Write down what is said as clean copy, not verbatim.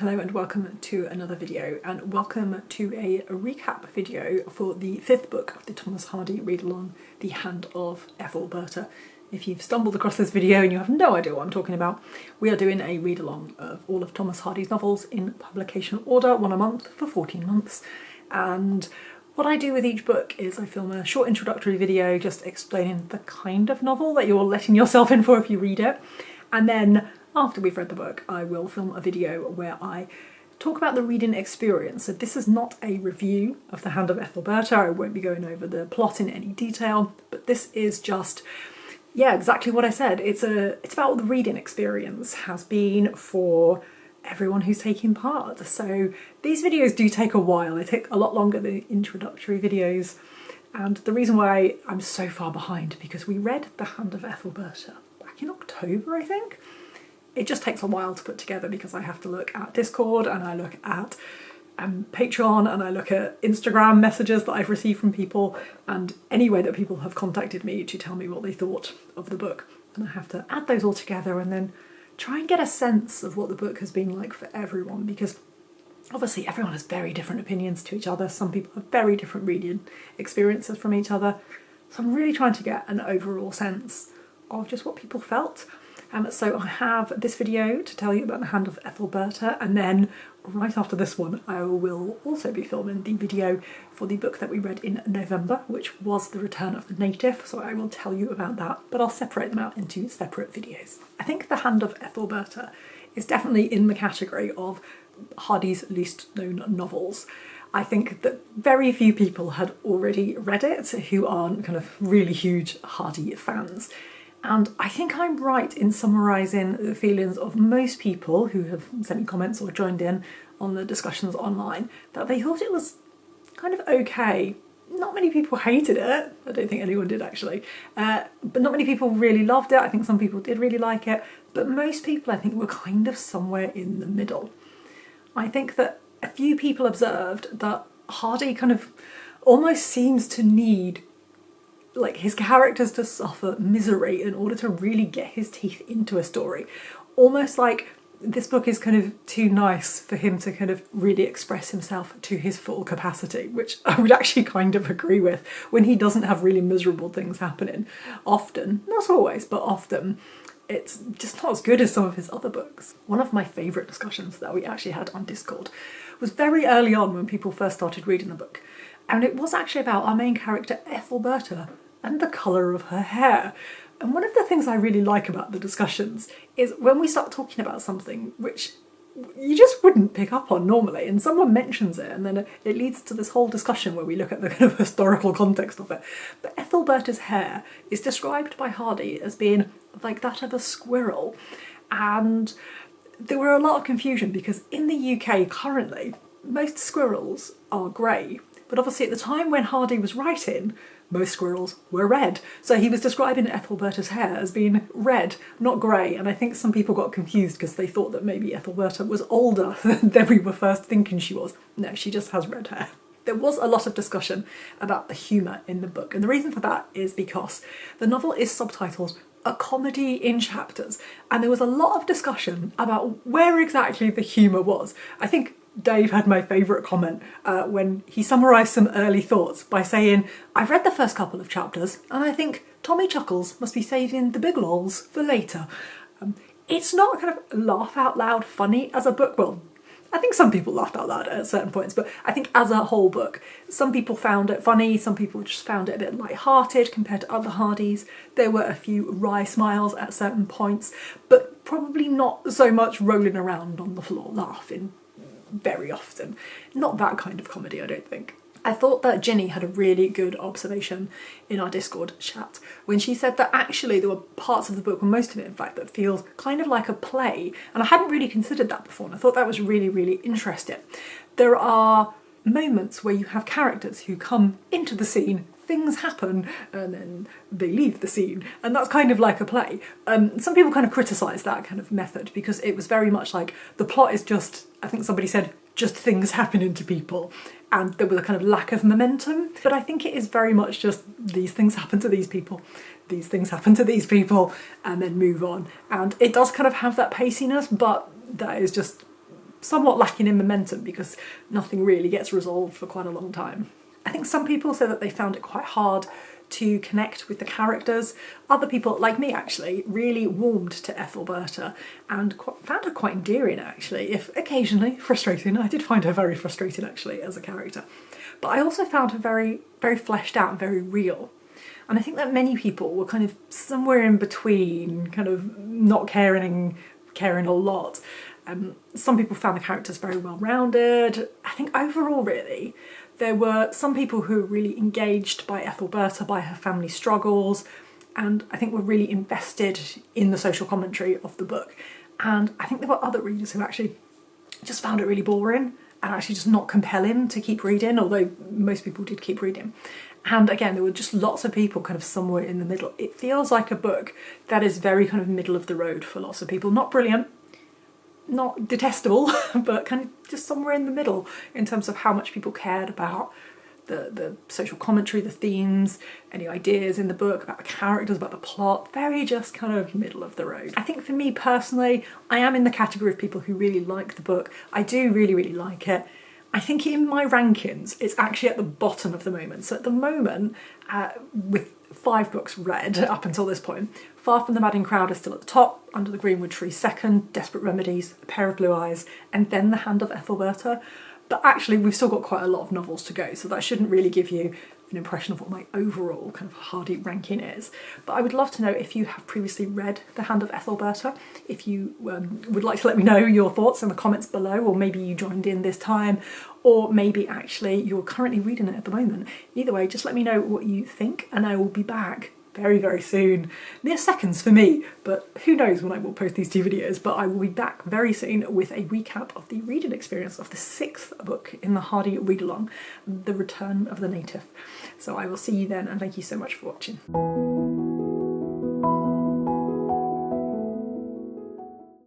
Hello and welcome to another video, and welcome to a recap video for the fifth book of the Thomas Hardy read-along, The Hand of Ethelberta. If you've stumbled across this video and you have no idea what I'm talking about, we are doing a read-along of all of Thomas Hardy's novels in publication order, one a month for 14 months. And what I do with each book is I film a short introductory video just explaining the kind of novel that you're letting yourself in for if you read it. And then after we've read the book, I will film a video where I talk about the reading experience. So this is not a review of The Hand of Ethelberta. I won't be going over the plot in any detail, but this is just, yeah, exactly what I said. It's about what the reading experience has been for everyone who's taking part. So these videos do take a while. They take a lot longer than introductory videos. And the reason why I'm so far behind, because we read The Hand of Ethelberta back in October, I think. It just takes a while to put together because I have to look at Discord and I look at Patreon and I look at Instagram messages that I've received from people and any way that people have contacted me to tell me what they thought of the book. And I have to add those all together and then try and get a sense of what the book has been like for everyone, because obviously everyone has very different opinions to each other. Some people have very different reading experiences from each other. So I'm really trying to get an overall sense of just what people felt. So I have this video to tell you about The Hand of Ethelberta, and then right after this one I will also be filming the video for the book that we read in November, which was The Return of the Native, so I will tell you about that, but I'll separate them out into separate videos. I think The Hand of Ethelberta is definitely in the category of Hardy's least known novels. I think that very few people had already read it who aren't kind of really huge Hardy fans. And I think I'm right in summarising the feelings of most people who have sent me comments or joined in on the discussions online, that they thought it was kind of okay. Not many people hated it. I don't think anyone did actually. But not many people really loved it. I think some people did really like it. But most people I think were kind of somewhere in the middle. I think that a few people observed that Hardy kind of almost seems to need like his characters to suffer misery in order to really get his teeth into a story. Almost like this book is kind of too nice for him to kind of really express himself to his full capacity, which I would actually kind of agree with when he doesn't have really miserable things happening. Often, not always, but often, it's just not as good as some of his other books. One of my favourite discussions that we actually had on Discord was very early on when people first started reading the book. And it was actually about our main character, Ethelberta, and the colour of her hair. And one of the things I really like about the discussions is when we start talking about something which you just wouldn't pick up on normally, and someone mentions it, and then it leads to this whole discussion where we look at the kind of historical context of it. But Ethelberta's hair is described by Hardy as being like that of a squirrel. And there were a lot of confusion because in the UK currently, most squirrels are grey. But obviously at the time when Hardy was writing, most squirrels were red. So he was describing Ethelberta's hair as being red, not grey. And I think some people got confused because they thought that maybe Ethelberta was older than we were first thinking she was. No, she just has red hair. There was a lot of discussion about the humour in the book. And the reason for that is because the novel is subtitled A Comedy in Chapters. And there was a lot of discussion about where exactly the humour was. I think Dave had my favourite comment when he summarised some early thoughts by saying, I've read the first couple of chapters and I think Tommy Chuckles must be saving the big lols for later. It's not kind of laugh out loud funny as a book. Well, I think some people laughed out loud at certain points, but I think as a whole book, some people found it funny, some people just found it a bit light-hearted compared to other Hardys. There were a few wry smiles at certain points, but probably not so much rolling around on the floor laughing very often. Not that kind of comedy, I don't think. I thought that Ginny had a really good observation in our Discord chat when she said that actually there were parts of the book, or most of it in fact, that feels kind of like a play. And I hadn't really considered that before, and I thought that was really, really interesting. There are moments where you have characters who come into the scene, things happen, and then they leave the scene, and that's kind of like a play. Some people kind of criticised that kind of method because it was very much like the plot is just, I think somebody said, just things happening to people, and there was a kind of lack of momentum. But I think it is very much just these things happen to these people, these things happen to these people, and then move on. And it does kind of have that paciness, but that is just somewhat lacking in momentum because nothing really gets resolved for quite a long time. I think some people say that they found it quite hard to connect with the characters. Other people, like me actually, really warmed to Ethelberta and found her quite endearing actually, if occasionally frustrating. I did find her very frustrating actually as a character. But I also found her very, very fleshed out and very real. And I think that many people were kind of somewhere in between, kind of not caring and caring a lot. Some people found the characters very well rounded. I think overall really, there were some people who were really engaged by Ethelberta, by her family struggles, and I think were really invested in the social commentary of the book. And I think there were other readers who actually just found it really boring and actually just not compelling to keep reading, although most people did keep reading. And again, there were just lots of people kind of somewhere in the middle. It feels like a book that is very kind of middle of the road for lots of people. Not brilliant, not detestable, but kind of just somewhere in the middle in terms of how much people cared about the social commentary, the themes, any ideas in the book, about the characters, about the plot. Very just kind of middle of the road. I think for me personally, I am in the category of people who really like the book. I do really, really like it. I think in my rankings, it's actually at the bottom of the moment. So at the moment, with 5 books read up until this point, Far From the Madding Crowd is still at the top, Under the Greenwood Tree second, Desperate Remedies, A Pair of Blue Eyes, and then The Hand of Ethelberta. But actually we've still got quite a lot of novels to go, so that shouldn't really give you an impression of what my overall kind of Hardy ranking is. But I would love to know if you have previously read The Hand of Ethelberta, if you would like to let me know your thoughts in the comments below, or maybe you joined in this time, or maybe actually you're currently reading it at the moment. Either way, just let me know what you think and I will be back very, very soon. Mere seconds for me, but who knows when I will post these 2 videos, but I will be back very soon with a recap of the reading experience of the 6th book in the Hardy Readalong, The Return of the Native. So I will see you then, and thank you so much for watching.